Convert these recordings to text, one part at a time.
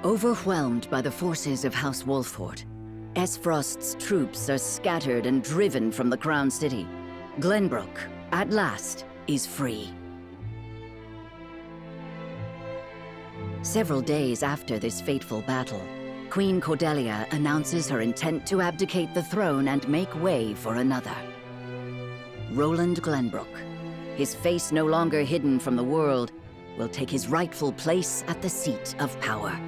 Overwhelmed by the forces of House Wolffort, Esfrost's troops are scattered and driven from the Crown City. Glenbrook, at last, is free. Several days after this fateful battle, Queen Cordelia announces her intent to abdicate the throne and make way for another. Roland Glenbrook, his face no longer hidden from the world, will take his rightful place at the seat of power.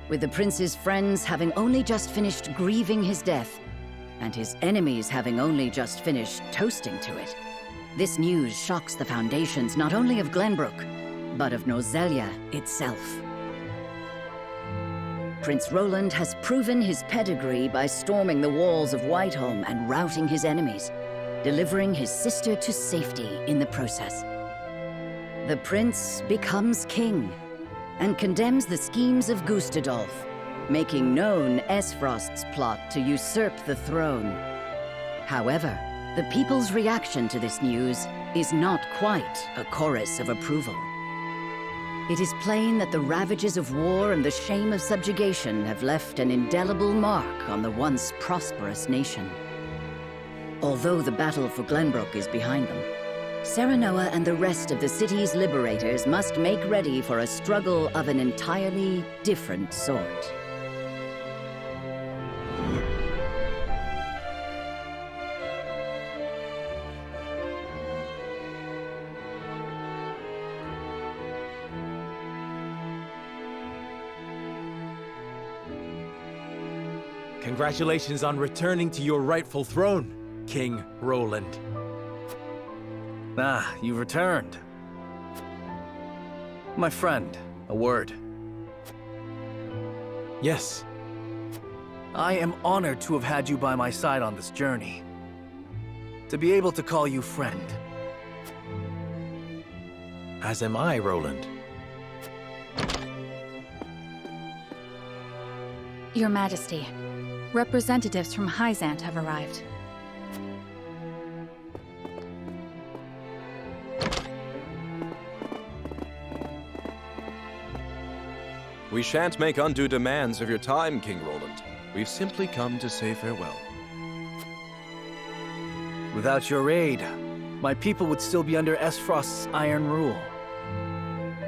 With the prince's friends having only just finished grieving his death, and his enemies having only just finished toasting to it, this news shocks the foundations not only of Glenbrook, but of Norzelia itself. Prince Roland has proven his pedigree by storming the walls of Whiteholm and routing his enemies, delivering his sister to safety in the process. The prince becomes king, and condemns the schemes of Gustadolf, making known Esfrost's plot to usurp the throne. However, the people's reaction to this news is not quite a chorus of approval. It is plain that the ravages of war and the shame of subjugation have left an indelible mark on the once prosperous nation. Although the battle for Glenbrook is behind them, Serenoa and the rest of the city's liberators must make ready for a struggle of an entirely different sort. Congratulations on returning to your rightful throne, King Roland. Ah, you've returned. My friend, a word. Yes. I am honored to have had you by my side on this journey. To be able to call you friend. As am I, Roland. Your Majesty, representatives from Hyzant have arrived. We shan't make undue demands of your time, King Roland. We've simply come to say farewell. Without your aid, my people would still be under Esfrost's iron rule.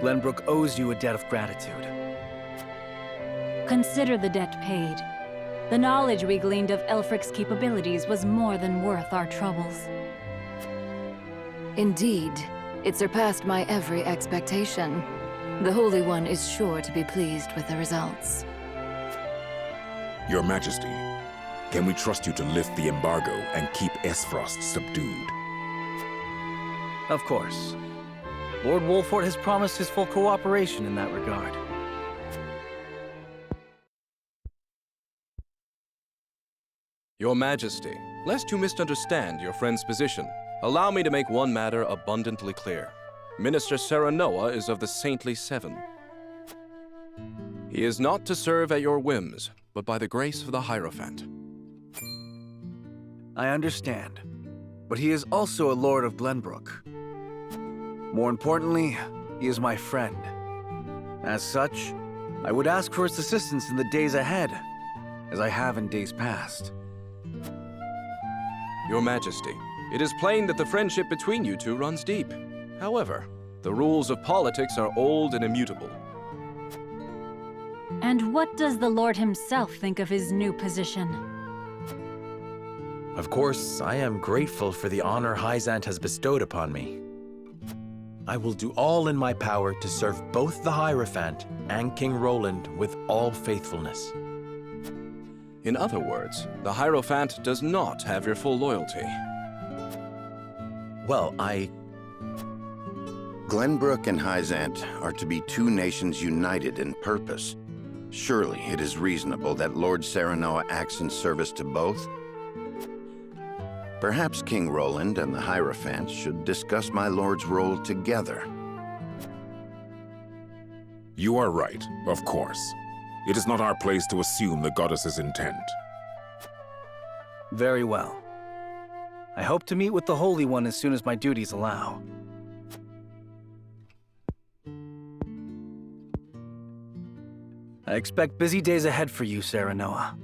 Glenbrook owes you a debt of gratitude. Consider the debt paid. The knowledge we gleaned of Aelfric's capabilities was more than worth our troubles. Indeed, it surpassed my every expectation. The Holy One is sure to be pleased with the results. Your Majesty, can we trust you to lift the embargo and keep Esfrost subdued? Of course. Lord Wolffort has promised his full cooperation in that regard. Your Majesty, lest you misunderstand your friend's position, allow me to make one matter abundantly clear. Minister Serenoa is of the Saintly Seven. He is not to serve at your whims, but by the grace of the Hierophant. I understand, but he is also a Lord of Glenbrook. More importantly, he is my friend. As such, I would ask for his assistance in the days ahead, as I have in days past. Your Majesty, it is plain that the friendship between you two runs deep. However, the rules of politics are old and immutable. And what does the Lord himself think of his new position? Of course, I am grateful for the honor Hyzant has bestowed upon me. I will do all in my power to serve both the Hierophant and King Roland with all faithfulness. In other words, the Hierophant does not have your full loyalty. Well, Glenbrook and Hyzant are to be two nations united in purpose. Surely it is reasonable that Lord Serenoa acts in service to both? Perhaps King Roland and the Hierophant should discuss my lord's role together. You are right, of course. It is not our place to assume the goddess's intent. Very well. I hope to meet with the Holy One as soon as my duties allow. I expect busy days ahead for you, Serenoa.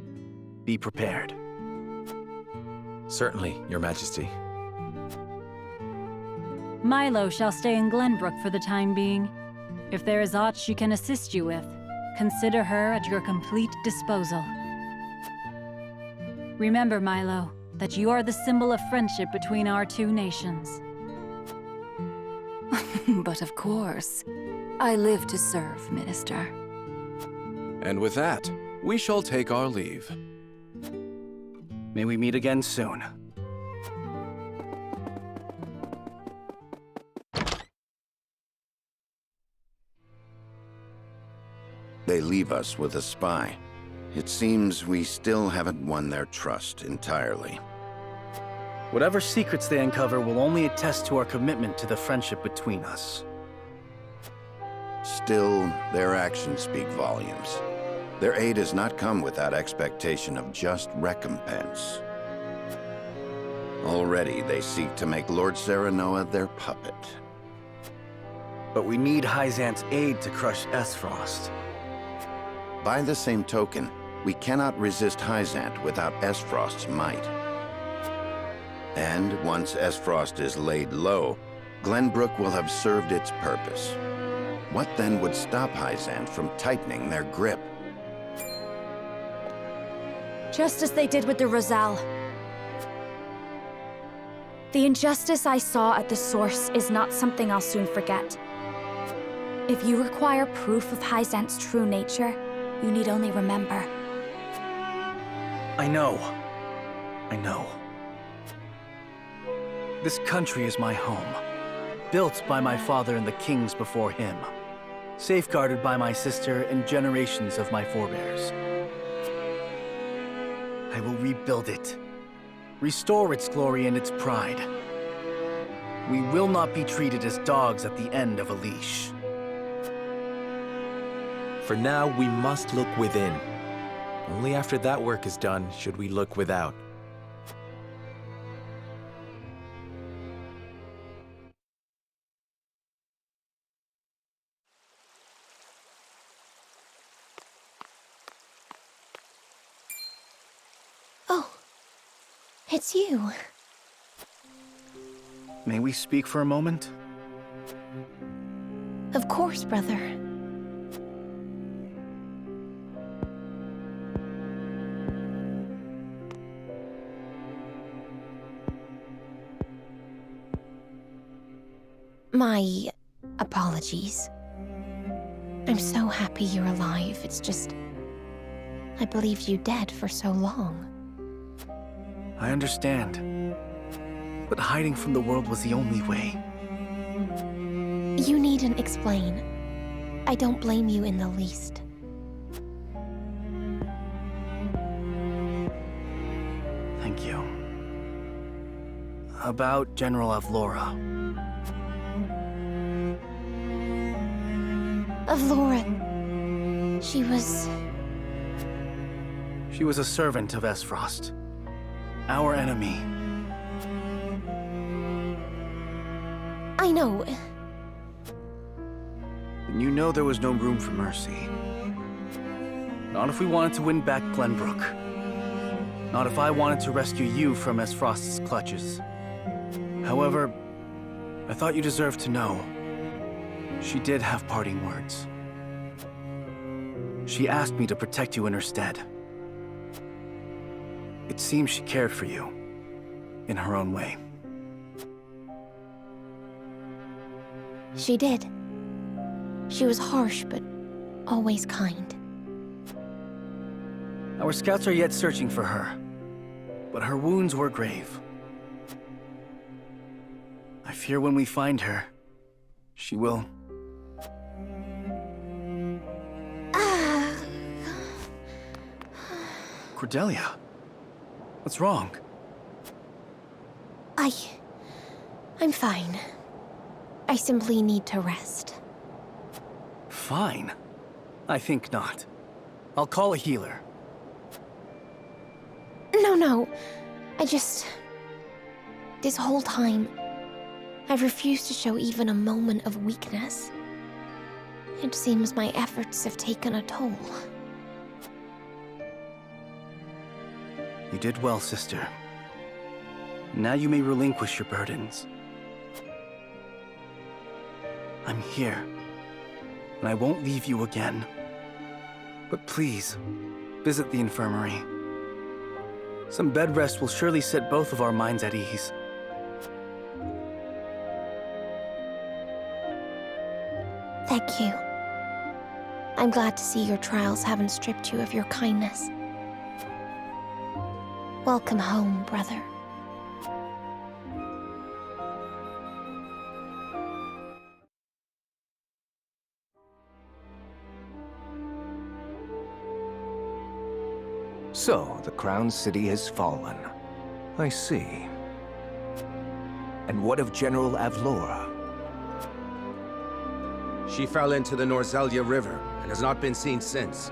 Be prepared. Certainly, Your Majesty. Milo shall stay in Glenbrook for the time being. If there is aught she can assist you with, consider her at your complete disposal. Remember, Milo, that you are the symbol of friendship between our two nations. But of course, I live to serve, Minister. And with that, we shall take our leave. May we meet again soon. They leave us with a spy. It seems we still haven't won their trust entirely. Whatever secrets they uncover will only attest to our commitment to the friendship between us. Still, their actions speak volumes. Their aid has not come without expectation of just recompense. Already they seek to make Lord Serenoa their puppet. But we need Hyzant's aid to crush Esfrost. By the same token, we cannot resist Hyzant without Esfrost's might. And once Esfrost is laid low, Glenbrook will have served its purpose. What then would stop Hyzant from tightening their grip? Just as they did with the Rosal. The injustice I saw at the source is not something I'll soon forget. If you require proof of Hyzant's true nature, you need only remember. I know. This country is my home. Built by my father and the kings before him. Safeguarded by my sister and generations of my forebears. I will rebuild it. Restore its glory and its pride. We will not be treated as dogs at the end of a leash. For now, we must look within. Only after that work is done should we look without. Oh, it's you. May we speak for a moment? Of course, brother. My apologies. I'm so happy you're alive. It's just... I believed you dead for so long. I understand. But hiding from the world was the only way. You needn't explain. I don't blame you in the least. Thank you. About General Avlora. Avlora... She was a servant of Esfrost. Our enemy. I know. And you know there was no room for mercy. Not if we wanted to win back Glenbrook. Not if I wanted to rescue you from Esfrost's clutches. However, I thought you deserved to know. She did have parting words. She asked me to protect you in her stead. It seems she cared for you, in her own way. She did. She was harsh, but always kind. Our scouts are yet searching for her, but her wounds were grave. I fear when we find her, she will... Cordelia, what's wrong? I'm fine. I simply need to rest. Fine? I think not. I'll call a healer. No. This whole time, I've refused to show even a moment of weakness. It seems my efforts have taken a toll. You did well, sister. Now you may relinquish your burdens. I'm here, and I won't leave you again. But please, visit the infirmary. Some bed rest will surely set both of our minds at ease. Thank you. I'm glad to see your trials haven't stripped you of your kindness. Welcome home, brother. So, the Crown City has fallen. I see. And what of General Avlora? She fell into the Norzelia River and has not been seen since.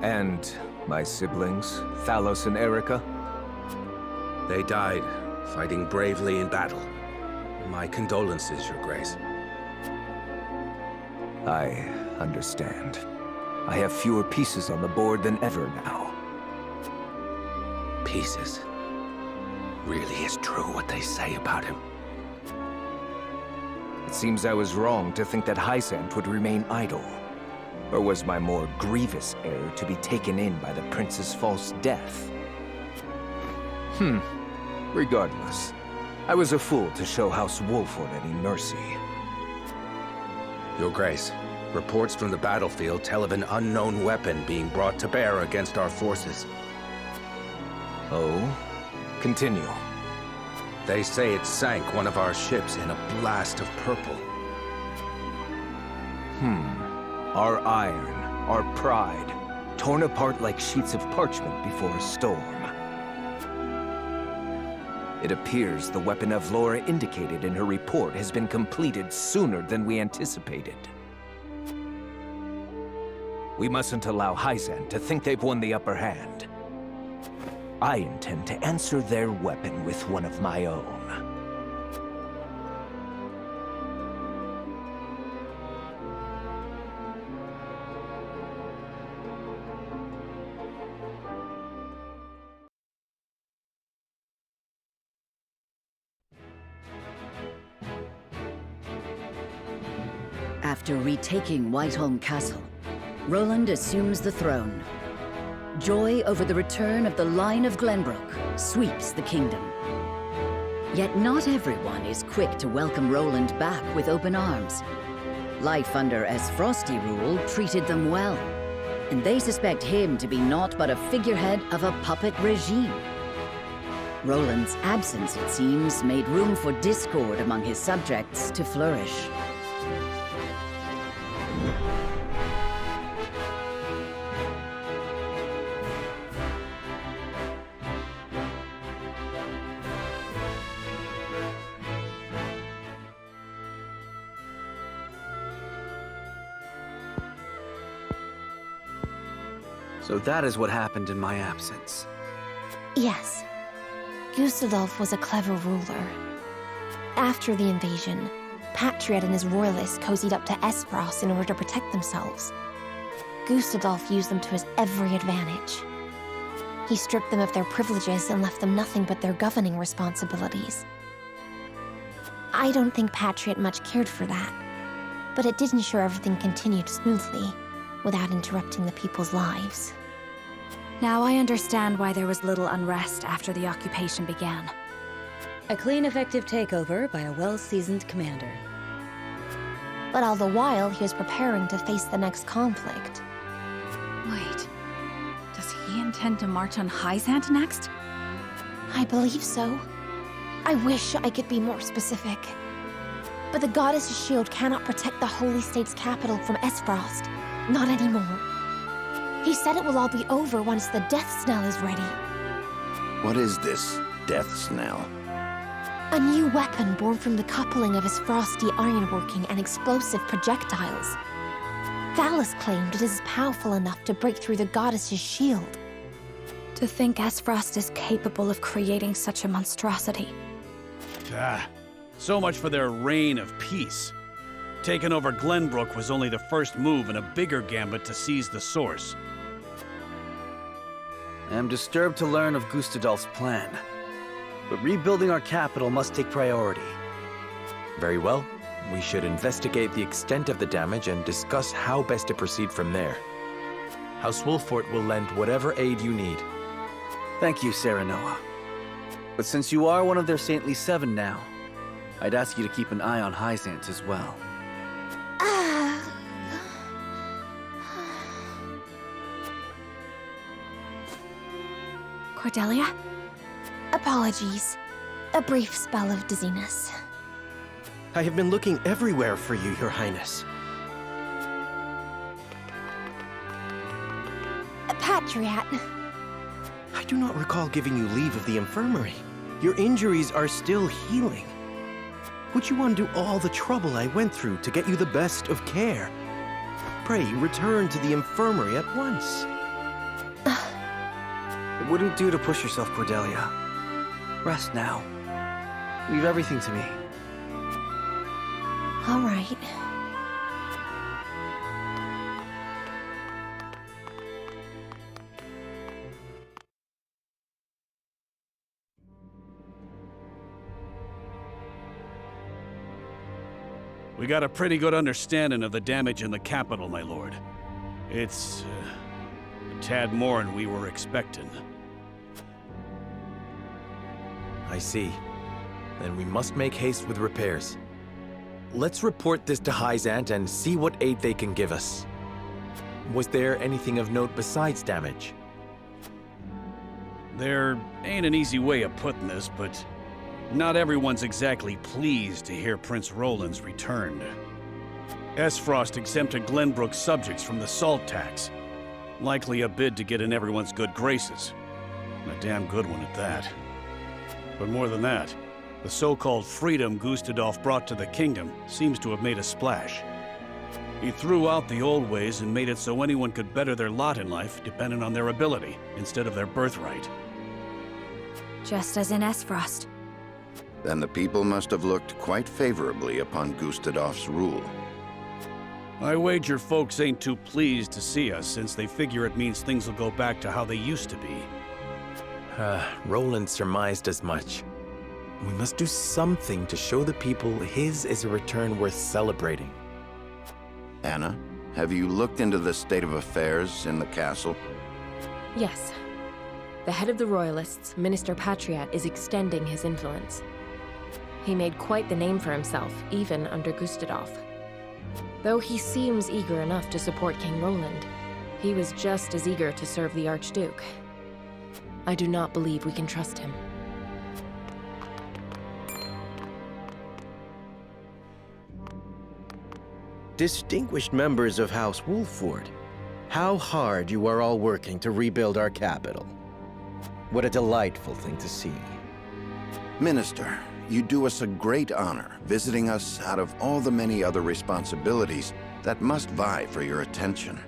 And my siblings, Thalos and Erica? They died, fighting bravely in battle. My condolences, Your Grace. I understand. I have fewer pieces on the board than ever now. Pieces? Really is true what they say about him. It seems I was wrong to think that Hyzant would remain idle. Or was my more grievous error to be taken in by the prince's false death? Regardless, I was a fool to show House Wolford any mercy. Your Grace, reports from the battlefield tell of an unknown weapon being brought to bear against our forces. Oh? Continue. They say it sank one of our ships in a blast of purple. Our iron, our pride, torn apart like sheets of parchment before a storm. It appears the weapon Avlora indicated in her report has been completed sooner than we anticipated. We mustn't allow Hyzant to think they've won the upper hand. I intend to answer their weapon with one of my own. After retaking Whiteholm Castle, Roland assumes the throne. Joy over the return of the line of Glenbrook sweeps the kingdom. Yet not everyone is quick to welcome Roland back with open arms. Life under Esfrosti rule treated them well, and they suspect him to be naught but a figurehead of a puppet regime. Roland's absence, it seems, made room for discord among his subjects to flourish. So that is what happened in my absence. Yes. Gustadolf was a clever ruler. After the invasion, Patriot and his royalists cozied up to Espros in order to protect themselves. Gustadolf used them to his every advantage. He stripped them of their privileges and left them nothing but their governing responsibilities. I don't think Patriot much cared for that, but it did ensure everything continued smoothly, without interrupting the people's lives. Now I understand why there was little unrest after the occupation began. A clean, effective takeover by a well-seasoned commander. But all the while, he was preparing to face the next conflict. Wait, does he intend to march on Hyzant next? I believe so. I wish I could be more specific. But the Goddess's shield cannot protect the Holy State's capital from Esfrost. Not anymore. He said it will all be over once the death snell is ready. What is this death snell? A new weapon born from the coupling of his frosty ironworking and explosive projectiles. Thalos claimed it is powerful enough to break through the Goddess's shield. To think Esfrost is capable of creating such a monstrosity. So much for their reign of peace. Taking over Glenbrook was only the first move in a bigger gambit to seize the source. I am disturbed to learn of Gustadolf's plan. But rebuilding our capital must take priority. Very well. We should investigate the extent of the damage and discuss how best to proceed from there. House Wolfort will lend whatever aid you need. Thank you, Serenoa. But since you are one of their Saintly Seven now, I'd ask you to keep an eye on Hyzant as well. Cordelia? Apologies. A brief spell of dizziness. I have been looking everywhere for you, Your Highness. Patriat. I do not recall giving you leave of the infirmary. Your injuries are still healing. Would you undo all the trouble I went through to get you the best of care? Pray, return to the infirmary at once. It wouldn't do to push yourself, Cordelia. Rest now. Leave everything to me. All right. We got a pretty good understanding of the damage in the capital, my lord. It's a tad more than we were expecting. I see. Then we must make haste with repairs. Let's report this to Hyzant and see what aid they can give us. Was there anything of note besides damage? There ain't an easy way of putting this, but not everyone's exactly pleased to hear Prince Roland's returned. Esfrost exempted Glenbrook's subjects from the salt tax. Likely a bid to get in everyone's good graces. A damn good one at that. But more than that, the so-called freedom Gustadolf brought to the kingdom seems to have made a splash. He threw out the old ways and made it so anyone could better their lot in life depending on their ability, instead of their birthright. Just as in Esfrost. Then the people must have looked quite favorably upon Gustadolf's rule. I wager folks ain't too pleased to see us, since they figure it means things will go back to how they used to be. Roland surmised as much. We must do something to show the people his is a return worth celebrating. Anna, have you looked into the state of affairs in the castle? Yes. The head of the Royalists, Minister Patriat, is extending his influence. He made quite the name for himself, even under Gustadolf. Though he seems eager enough to support King Roland, he was just as eager to serve the Archduke. I do not believe we can trust him. Distinguished members of House Wolfort, how hard you are all working to rebuild our capital. What a delightful thing to see. Minister, you do us a great honor visiting us out of all the many other responsibilities that must vie for your attention.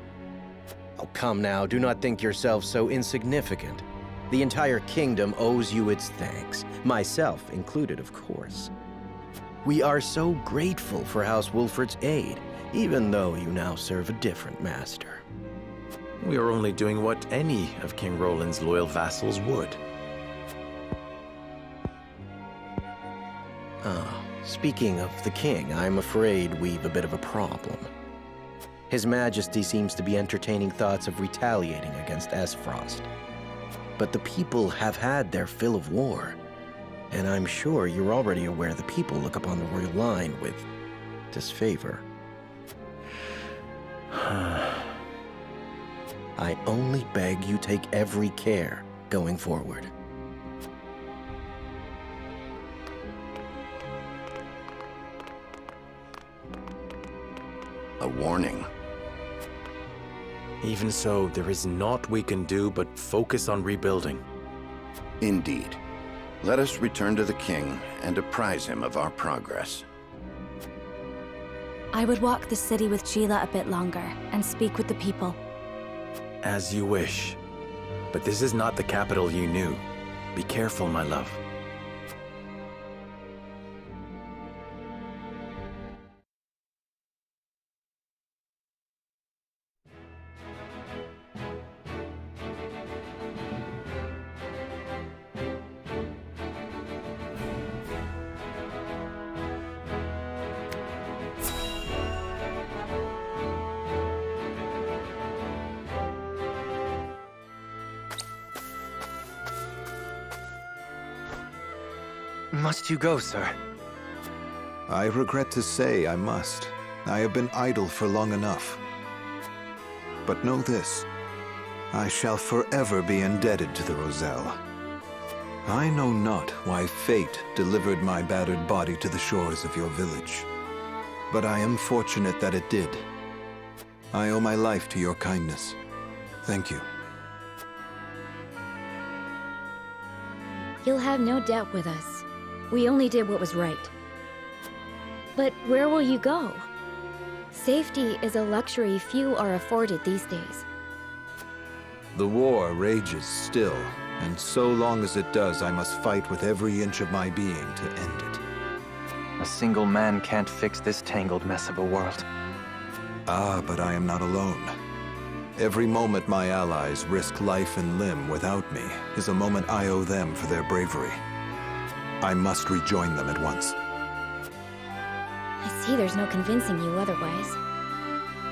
Oh, come now, do not think yourself so insignificant. The entire kingdom owes you its thanks, myself included, of course. We are so grateful for House Wolfort's aid, even though you now serve a different master. We are only doing what any of King Roland's loyal vassals would. Speaking of the king, I'm afraid we've a bit of a problem. His Majesty seems to be entertaining thoughts of retaliating against Esfrost. But the people have had their fill of war, and I'm sure you're already aware the people look upon the royal line with disfavor. I only beg you take every care going forward. A warning. Even so, there is naught we can do but focus on rebuilding. Indeed. Let us return to the king and apprise him of our progress. I would walk the city with Sheila a bit longer and speak with the people. As you wish. But this is not the capital you knew. Be careful, my love. Must you go, sir? I regret to say I must. I have been idle for long enough. But know this, I shall forever be indebted to the Roselle. I know not why fate delivered my battered body to the shores of your village, but I am fortunate that it did. I owe my life to your kindness. Thank you. You'll have no debt with us. We only did what was right. But where will you go? Safety is a luxury few are afforded these days. The war rages still, and so long as it does, I must fight with every inch of my being to end it. A single man can't fix this tangled mess of a world. Ah, but I am not alone. Every moment my allies risk life and limb without me is a moment I owe them for their bravery. I must rejoin them at once. I see there's no convincing you otherwise.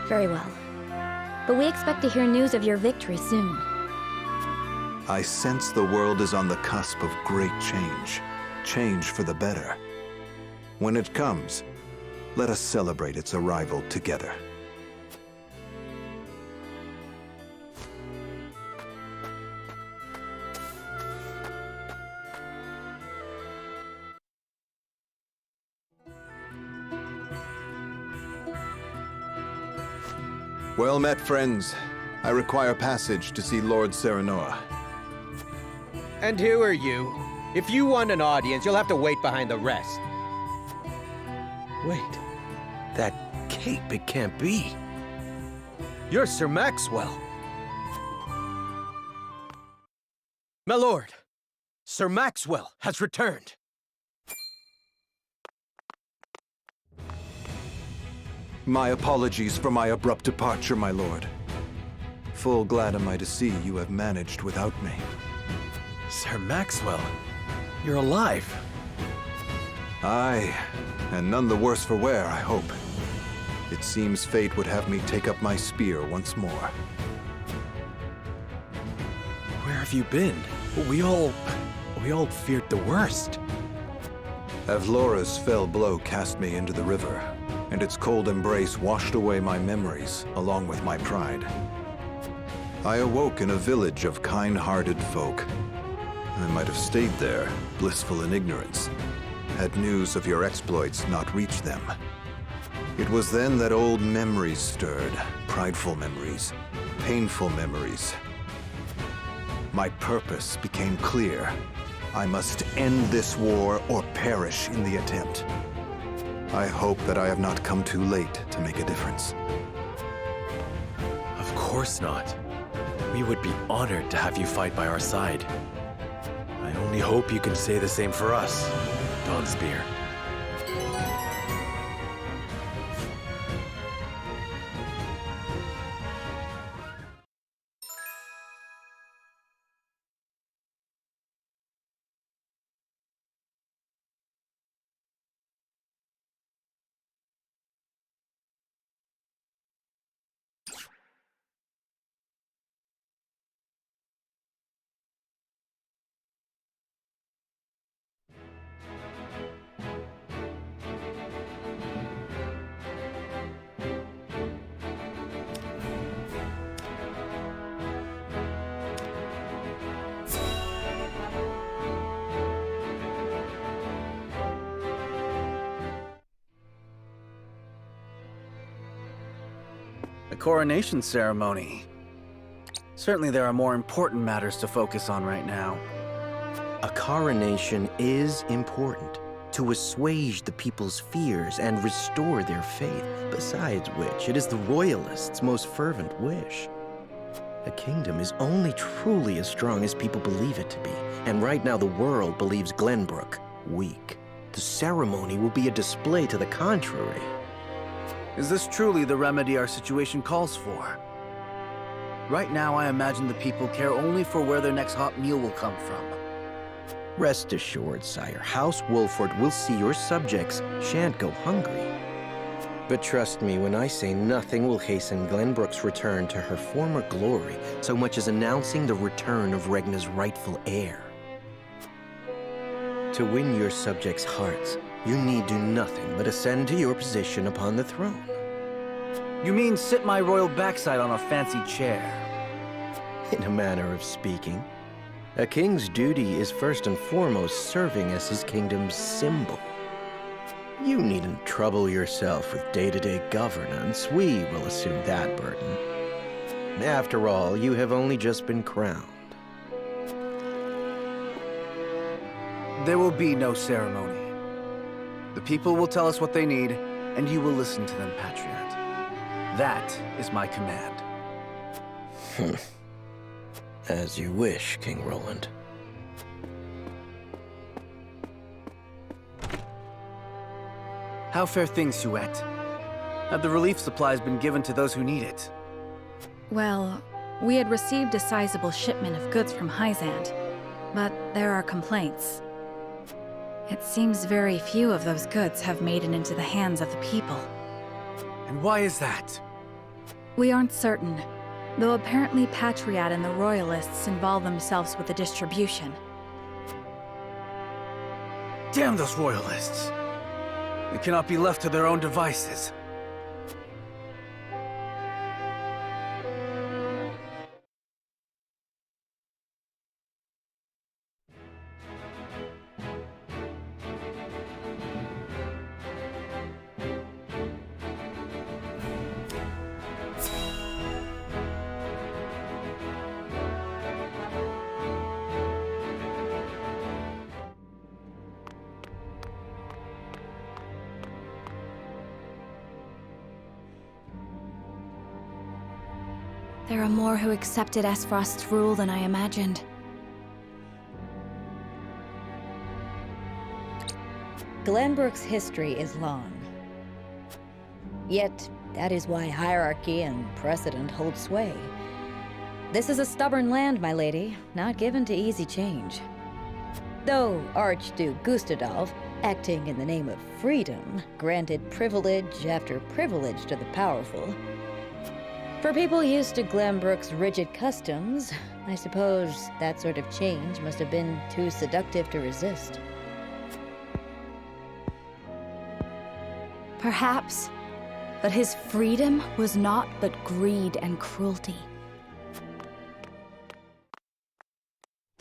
Very well. But we expect to hear news of your victory soon. I sense the world is on the cusp of great change. Change for the better. When it comes, let us celebrate its arrival together. Well met, friends. I require passage to see Lord Serenoa. And who are you? If you want an audience, you'll have to wait behind the rest. Wait. That cape, it can't be. You're Sir Maxwell. My lord, Sir Maxwell has returned. My apologies for my abrupt departure, my lord. Full glad am I to see you have managed without me. Sir Maxwell, you're alive. Aye, and none the worse for wear, I hope. It seems fate would have me take up my spear once more. Where have you been? We all feared the worst. Avlora's fell blow cast me into the river, and its cold embrace washed away my memories, along with my pride. I awoke in a village of kind-hearted folk. I might have stayed there, blissful in ignorance, had news of your exploits not reached them. It was then that old memories stirred, prideful memories, painful memories. My purpose became clear. I must end this war or perish in the attempt. I hope that I have not come too late to make a difference. Of course not. We would be honored to have you fight by our side. I only hope you can say the same for us, Dawnspear. A coronation ceremony. Certainly there are more important matters to focus on right now. A coronation is important to assuage the people's fears and restore their faith, besides which it is the Royalists' most fervent wish. A kingdom is only truly as strong as people believe it to be, and right now the world believes Glenbrook weak. The ceremony will be a display to the contrary. Is this truly the remedy our situation calls for? Right now, I imagine the people care only for where their next hot meal will come from. Rest assured, sire, House Wolford will see your subjects shan't go hungry. But trust me when I say nothing will hasten Glenbrook's return to her former glory so much as announcing the return of Regna's rightful heir. To win your subjects' hearts, you need do nothing but ascend to your position upon the throne. You mean sit my royal backside on a fancy chair? In a manner of speaking. A king's duty is first and foremost serving as his kingdom's symbol. You needn't trouble yourself with day-to-day governance. We will assume that burden. After all, you have only just been crowned. There will be no ceremony. The people will tell us what they need, and you will listen to them, Patriot. That is my command. As you wish, King Roland. How fare things, Suet? Have the relief supplies been given to those who need it? Well, we had received a sizable shipment of goods from Hyzant, but there are complaints. It seems very few of those goods have made it into the hands of the people. And why is that? We aren't certain, though apparently Patriat and the Royalists involve themselves with the distribution. Damn those Royalists! They cannot be left to their own devices. There are more who accepted Esfrost's rule than I imagined. Glenbrook's history is long. Yet, that is why hierarchy and precedent hold sway. This is a stubborn land, my lady, not given to easy change. Though Archduke Gustadolf, acting in the name of freedom, granted privilege after privilege to the powerful. For people used to Glenbrook's rigid customs, I suppose that sort of change must have been too seductive to resist. Perhaps, but his freedom was naught but greed and cruelty.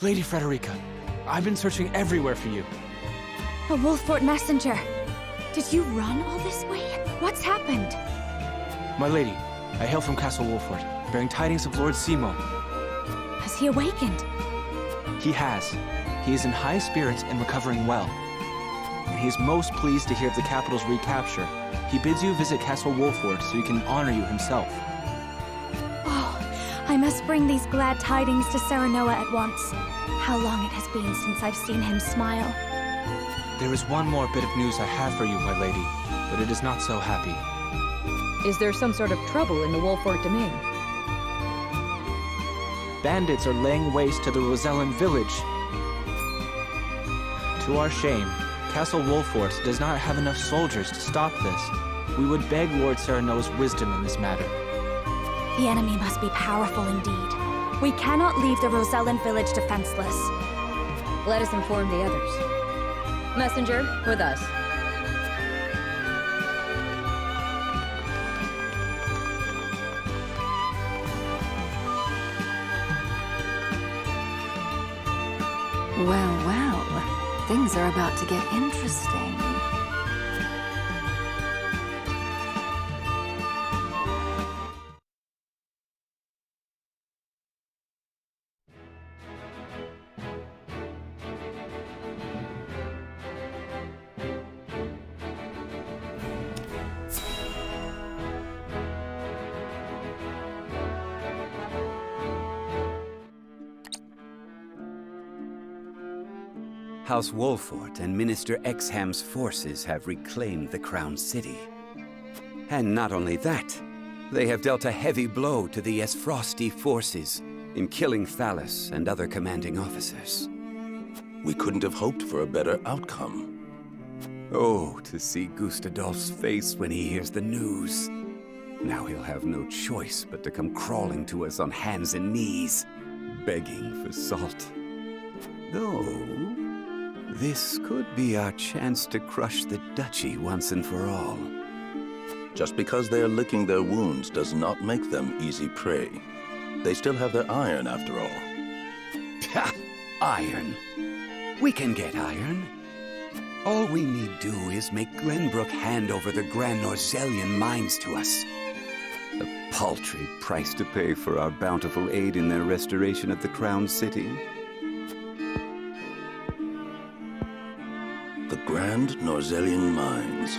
Lady Frederica, I've been searching everywhere for you. A Wolfort messenger! Did you run all this way? What's happened? My lady, I hail from Castle Wolfort, bearing tidings of Lord Simo. Has he awakened? He has. He is in high spirits and recovering well. And he is most pleased to hear of the capital's recapture. He bids you visit Castle Wolfort so he can honor you himself. Oh, I must bring these glad tidings to Serenoa at once. How long it has been since I've seen him smile. There is one more bit of news I have for you, my lady, but it is not so happy. Is there some sort of trouble in the Wolfort domain? Bandits are laying waste to the Rosellan village. To our shame, Castle Wolfort does not have enough soldiers to stop this. We would beg Lord Serenoa's wisdom in this matter. The enemy must be powerful indeed. We cannot leave the Rosellan village defenseless. Let us inform the others. Messenger, with us. Well, well. Things are about to get interesting. House Wolfort and Minister Exham's forces have reclaimed the Crown City. And not only that, they have dealt a heavy blow to the Esfrosti forces in killing Thalas and other commanding officers. We couldn't have hoped for a better outcome. Oh, to see Gustadolf's face when he hears the news. Now he'll have no choice but to come crawling to us on hands and knees, begging for salt. Though, This could be our chance to crush the duchy once and for all. Just because they are licking their wounds does not make them easy prey. They still have their iron, after all. Ha! Iron. We can get iron. All we need do is make Glenbrook hand over the Grand Norzelian mines to us. A paltry price to pay for our bountiful aid in their restoration of the Crown City. The Grand Norzelian mines.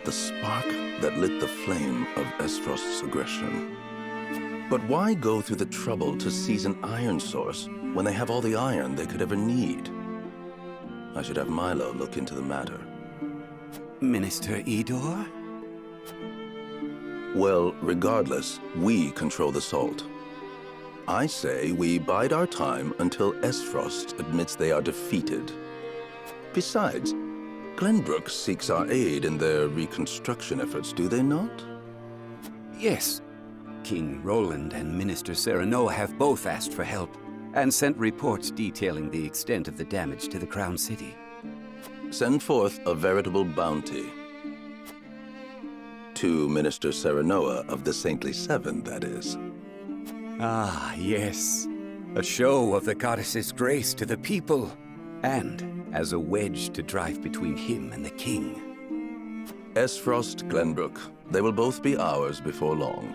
The spark that lit the flame of Esfrost's aggression. But why go through the trouble to seize an iron source when they have all the iron they could ever need? I should have Milo look into the matter. Minister Idor? Well, regardless, we control the salt. I say we bide our time until Esfrost admits they are defeated. Besides, Glenbrook seeks our aid in their reconstruction efforts, do they not? Yes. King Roland and Minister Serenoa have both asked for help, and sent reports detailing the extent of the damage to the Crown City. Send forth a veritable bounty. To Minister Serenoa of the Saintly Seven, that is. Ah, yes. A show of the goddess's grace to the people, and as a wedge to drive between him and the king. Esfrost, Glenbrook, they will both be ours before long.